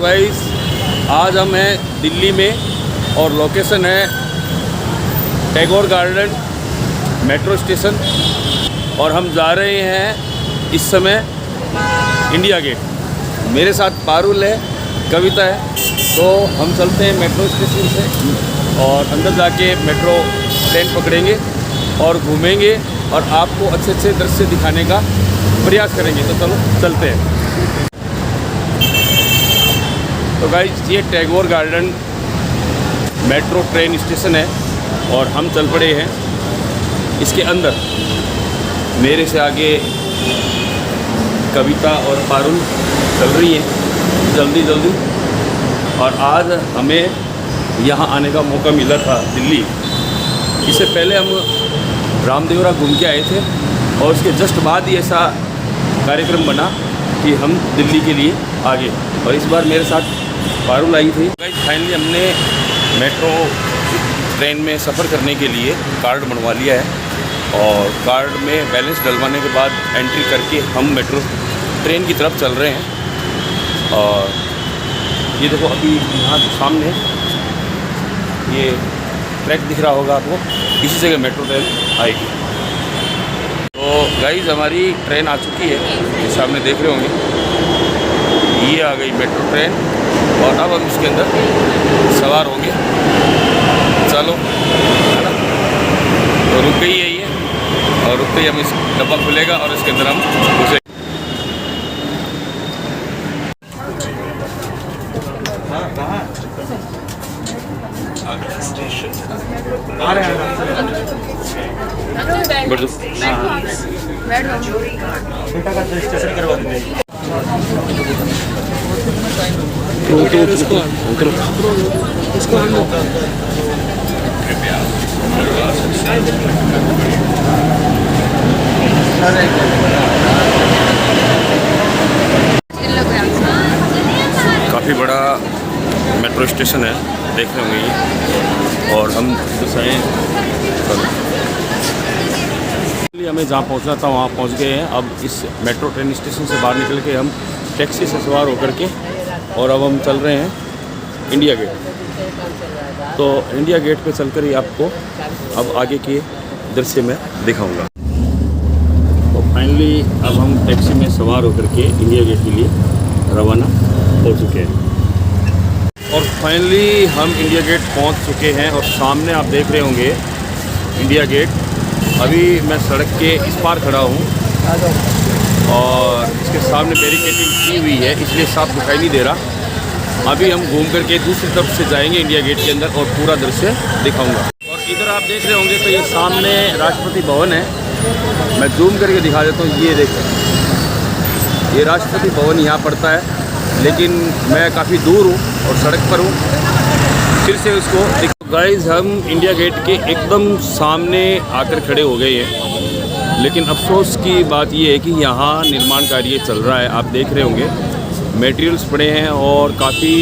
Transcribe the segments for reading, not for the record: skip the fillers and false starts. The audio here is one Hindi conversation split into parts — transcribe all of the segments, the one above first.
गाइस, आज हम हैं दिल्ली में और लोकेशन है टैगोर गार्डन मेट्रो स्टेशन और हम जा रहे हैं इस समय इंडिया गेट। मेरे साथ पारुल है, कविता है, तो हम चलते हैं मेट्रो स्टेशन से और अंदर जाके मेट्रो ट्रेन पकड़ेंगे और घूमेंगे और आपको अच्छे अच्छे दृश्य दिखाने का प्रयास करेंगे। तो चलो चलते हैं। तो गाइस, ये Tagore garden metro train station है और हम चल पड़े हैं इसके अंदर। मेरे से आगे कविता और पारुल चल रही हैं जल्दी जल्दी। और आज हमें यहाँ आने का मौका मिला था दिल्ली। इससे पहले हम रामदेवरा घूम के आए थे और उसके जस्ट बाद ही ऐसा कार्यक्रम बना कि हम दिल्ली के लिए आ गए। और इस बार मेरे साथ पारुल आई थी। फाइनली हमने मेट्रो ट्रेन में सफ़र करने के लिए कार्ड बनवा लिया है और कार्ड में बैलेंस डलवाने के बाद एंट्री करके हम मेट्रो ट्रेन की तरफ चल रहे हैं। और ये देखो, अभी यहाँ सामने ये ट्रैक दिख रहा होगा आपको, इसी जगह मेट्रो ट्रेन आएगी। तो गाइस, हमारी ट्रेन आ चुकी है, ये सामने देख रहे होंगे। ये आ गई मेट्रो ट्रेन और अब हम इसके अंदर सवार होंगे। चलो, है ना? तो रुक गई है ये और रुकते ही हम इस डब्बा खुलेगा और इसके अंदर हम घुसे। आ रहे हैं बेटा का रजिस्ट्रेशन करवा देंगे। काफ़ी बड़ा मेट्रो स्टेशन है, देख रहे होंगे ये। और हम हमें जहाँ पहुँचना था वहाँ पहुँच गए हैं। अब इस मेट्रो ट्रेन स्टेशन से बाहर निकल के हम टैक्सी से सवार होकर के और अब हम चल रहे हैं इंडिया गेट। तो इंडिया गेट पे चलकर ही आपको अब आगे के दृश्य में दिखाऊंगा। तो फाइनली अब हम टैक्सी में सवार होकर के इंडिया गेट के लिए रवाना हो चुके हैं। और फाइनली हम इंडिया गेट पहुंच चुके हैं और सामने आप देख रहे होंगे इंडिया गेट। अभी मैं सड़क के इस पार खड़ा हूं और इसके सामने बैरिकेडिंग की हुई है, इसलिए साफ दिखाई नहीं दे रहा। अभी हम घूम करके दूसरी तरफ से जाएंगे इंडिया गेट के अंदर और पूरा दृश्य दिखाऊंगा। और इधर आप देख रहे होंगे तो ये सामने राष्ट्रपति भवन है। मैं जूम करके दिखा देता हूँ। ये देखें, ये राष्ट्रपति भवन यहाँ पड़ता है, लेकिन मैं काफ़ी दूर हूँ और सड़क पर हूँ। फिर से उसको गाइस, हम इंडिया गेट के एकदम सामने आकर खड़े हो गए हैं। लेकिन अफसोस की बात ये है कि यहाँ निर्माण कार्य चल रहा है। आप देख रहे होंगे मटेरियल्स पड़े हैं और काफ़ी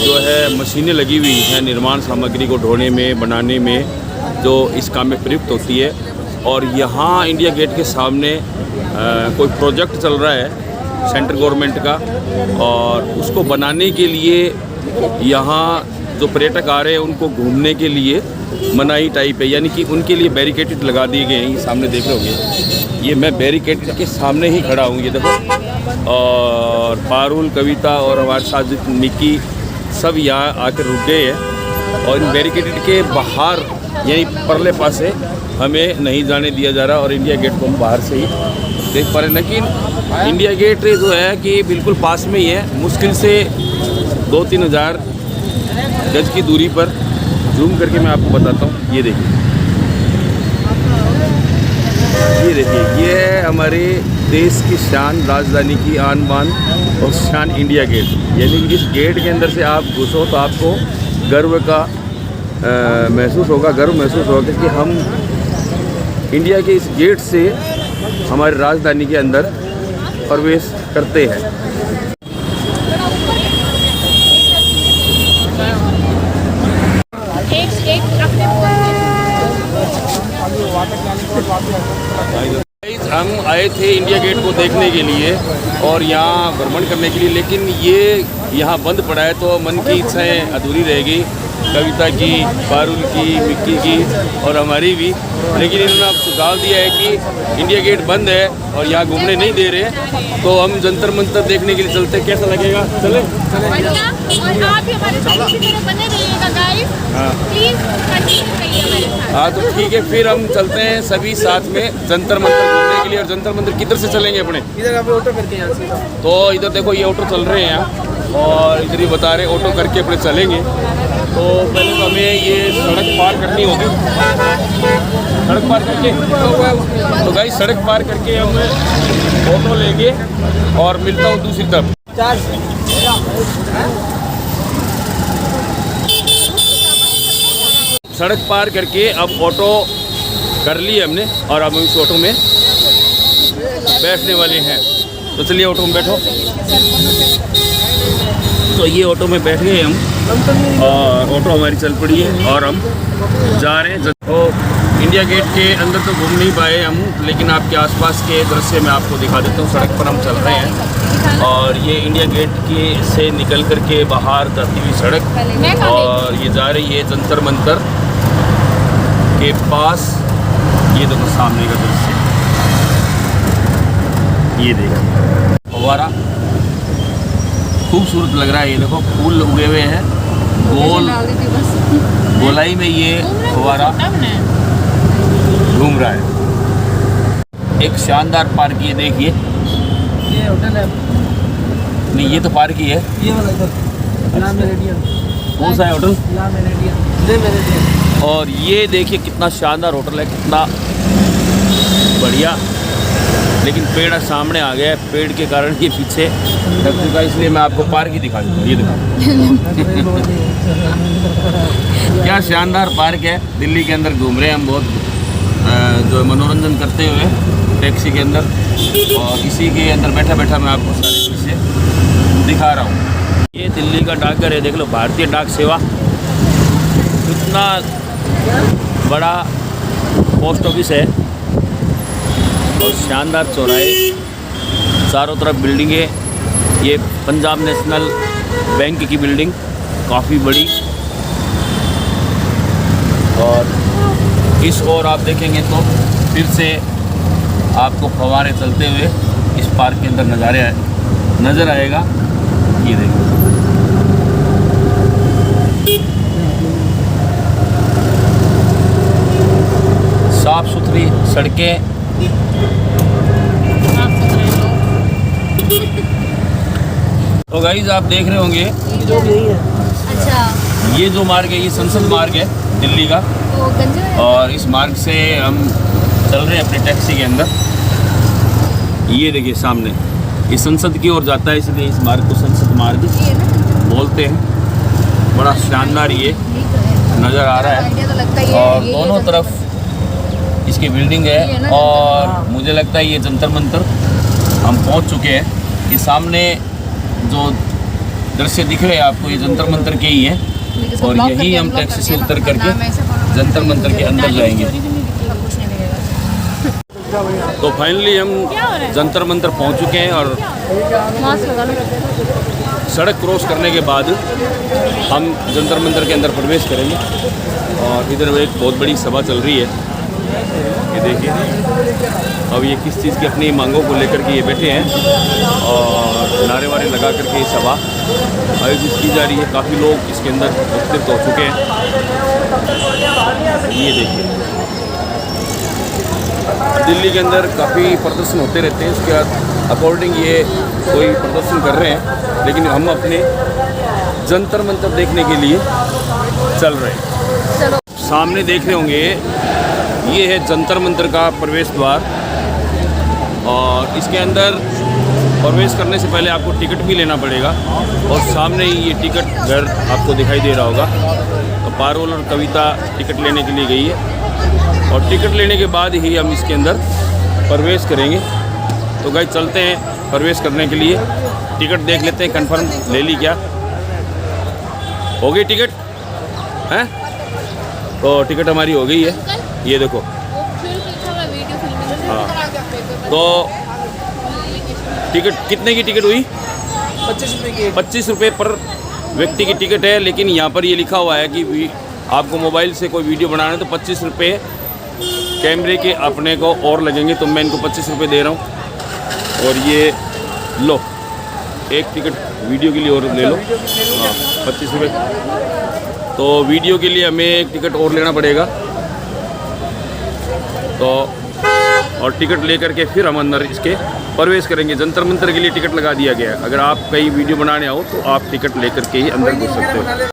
जो है मशीनें लगी हुई हैं निर्माण सामग्री को ढोने में, बनाने में, जो इस काम में प्रयुक्त होती है। और यहाँ इंडिया गेट के सामने कोई प्रोजेक्ट चल रहा है सेंट्रल गवर्नमेंट का और उसको बनाने के लिए यहाँ जो पर्यटक आ रहे हैं उनको घूमने के लिए मनाही टाइप है, यानी कि उनके लिए बैरिकेडेड लगा दिए गए हैं। ये सामने देख रहे होंगे, ये मैं बैरिकेडेड के सामने ही खड़ा हूँ, ये देखो। और पारुल, कविता और हमारे साथ निकी सब यहाँ आकर रुक गए हैं और इन बैरिकेडेड के बाहर यानी परले पास से हमें नहीं जाने दिया जा रहा और इंडिया गेट को हम बाहर से ही देख पा रहे हैं। लेकिन इंडिया गेट जो है कि बिल्कुल पास में ही है, मुश्किल से 2-3 हज़ार गज की दूरी पर। जूम करके मैं आपको बताता हूँ। ये देखिए, ये है हमारे देश की शान, राजधानी की आन बान और शान इंडिया गेट। यानी कि इस गेट के अंदर से आप घुसो तो आपको गर्व का महसूस होगा, गर्व महसूस होगा कि हम इंडिया के इस गेट से हमारी राजधानी के अंदर प्रवेश करते हैं। हम आए थे इंडिया गेट को देखने के लिए और यहाँ भ्रमण करने के लिए, लेकिन ये यहाँ बंद पड़ा है तो मन की इच्छाएं अधूरी रहेगी, कविता की, पारुल की, मिक्की की और हमारी भी। लेकिन इन्होंने अब सुझाव दिया है कि इंडिया गेट बंद है और यहाँ घूमने नहीं दे रहे, तो हम जंतर मंतर देखने के लिए चलते। कैसा लगेगा? चले? और आप भी हमारे साथ इसी तरह बने रहिएगा गाइस, प्लीज कंटिन्यू करिए हमारे साथ। हाँ तो ठीक है, फिर हम चलते हैं सभी साथ में जंतर मंतर घूमने के लिए। और जंतर मंतर किधर से चलेंगे अपने? इधर आप ऑटो करके यहाँ से। तो इधर देखो ये ऑटो चल रहे हैं यहाँ, और इधर ही बता रहे ऑटो करके अपने चलेंगे। तो पहले तो हमें ये सड़क पार करनी होगी, सड़क पार करके तो गाइस सड़क पार करके हम ऑटो लेंगे और मिलता हूँ दूसरी तरफ। सड़क पार करके अब ऑटो कर लिए हमने और अब हम इस ऑटो में बैठने वाले हैं। तो चलिए ऑटो में बैठो। तो ये ऑटो में बैठ गए हम और ऑटो हमारी चल पड़ी है और हम जा रहे हैं। तो इंडिया गेट के अंदर तो घूम नहीं पाए हम, लेकिन आपके आसपास के दृश्य मैं आपको दिखा देता हूँ। सड़क पर हम चल रहे हैं और ये इंडिया गेट के से निकल कर के बाहर जाती हुई सड़क, और ये जा रही है जंतर मंतर के पास। ये देखो सामने का दृश्य, ये देखो फव्वारा खूबसूरत लग रहा है। ये देखो फूल उगे हुए हैं, गोलाई में ये फव्वारा घूम रहा है। एक शानदार पार्क, ये देखिए, ये होटल है नहीं ये तो पार्क ही है। ये वाला इधर ला मेरिडियन। कौन सा है होटल? ला मेरिडियन, ले मेरिडियन। और ये देखिए कितना शानदार होटल है, कितना बढ़िया। लेकिन पेड़ सामने आ गया है, पेड़ के कारण ये पीछे ढक चुका, इसलिए मैं आपको पार्क ही दिखा दूँ। ये देखो क्या शानदार पार्क है। दिल्ली के अंदर घूम रहे हैं हम, बहुत जो मनोरंजन करते हुए टैक्सी के अंदर, और इसी के अंदर बैठा बैठा मैं आपको सारी चीज़ें दिखा रहा हूँ। ये दिल्ली का डाकघर है, देख लो, भारतीय डाक सेवा। कितना बड़ा पोस्ट ऑफिस है और शानदार चौराहे, चारों तरफ बिल्डिंगे। ये पंजाब नेशनल बैंक की बिल्डिंग काफ़ी बड़ी, और इस ओर आप देखेंगे तो फिर से आपको फव्वारे चलते हुए इस पार्क के अंदर नज़ारे नज़र आएगा। ये देखिए साफ़ सुथरी सड़कें, तो गाइस आप देख रहे होंगे जो भी यही है। अच्छा, ये जो मार्ग है ये संसद मार्ग है दिल्ली का, तो गंजा है। और इस मार्ग से हम चल रहे हैं अपने टैक्सी के अंदर। ये देखिए सामने ये संसद की ओर जाता है, इसलिए इस मार्ग को संसद मार्ग ये ना बोलते हैं। बड़ा शानदार ये नज़र आ रहा आइडिया तो है, लगता ही है। और ये दोनों तरफ इसकी बिल्डिंग ये है, ना और मुझे लगता है ये जंतर मंतर हम पहुंच चुके हैं। ये सामने जो दृश्य दिख रहे हैं आपको, ये जंतर मंतर के ही हैं, और यही हम टैक्सी से उतर करके जंतर मंतर के अंदर जाएंगे। तो फाइनली हम जंतर मंतर पहुंच चुके हैं, और सड़क क्रॉस करने के बाद हम जंतर मंतर के अंदर प्रवेश करेंगे। और इधर एक बहुत बड़ी सभा चल रही है, ये देखिए। अब ये किस चीज़ की अपनी मांगों को लेकर के ये बैठे हैं और नारे वारे लगा करके ये सभा आयोजित की जा रही है। काफ़ी लोग इसके अंदर उपस्थित हो चुके हैं। ये देखिए दिल्ली के अंदर काफ़ी प्रदर्शन होते रहते हैं, उसके अकॉर्डिंग ये कोई प्रदर्शन कर रहे हैं, लेकिन हम अपने जंतर मंतर देखने के लिए चल रहे हैं। सामने देख रहे होंगे ये है जंतर मंतर का प्रवेश द्वार, और इसके अंदर प्रवेश करने से पहले आपको टिकट भी लेना पड़ेगा, और सामने ही ये टिकट घर आपको दिखाई दे रहा होगा। तो पारुल और कविता टिकट लेने के लिए गई है, और टिकट लेने के बाद ही हम इसके अंदर प्रवेश करेंगे। तो गाइस चलते हैं प्रवेश करने के लिए, टिकट देख लेते हैं, कंफर्म ले ली क्या, हो गई टिकट हैं? तो टिकट हमारी हो गई है, ये देखो। हाँ तो टिकट कितने की टिकट हुई? 25 रुपए की 25 रुपये पर व्यक्ति की टिकट है। लेकिन यहाँ पर ये लिखा हुआ है कि आपको मोबाइल से कोई वीडियो बनाना है तो 25 रुपये कैमरे के अपने को और लगेंगे। तो मैं इनको 25 रुपये दे रहा हूँ। और ये लो, एक टिकट वीडियो के लिए और ले लो। हाँ, 25 रुपये। तो वीडियो के लिए हमें एक टिकट और लेना पड़ेगा। तो और टिकट लेकर के फिर हम अंदर इसके प्रवेश करेंगे। जंतर मंतर के लिए टिकट लगा दिया गया है। अगर आप कहीं वीडियो बनाने आओ तो आप टिकट लेकर के ही अंदर घुस सकते हो।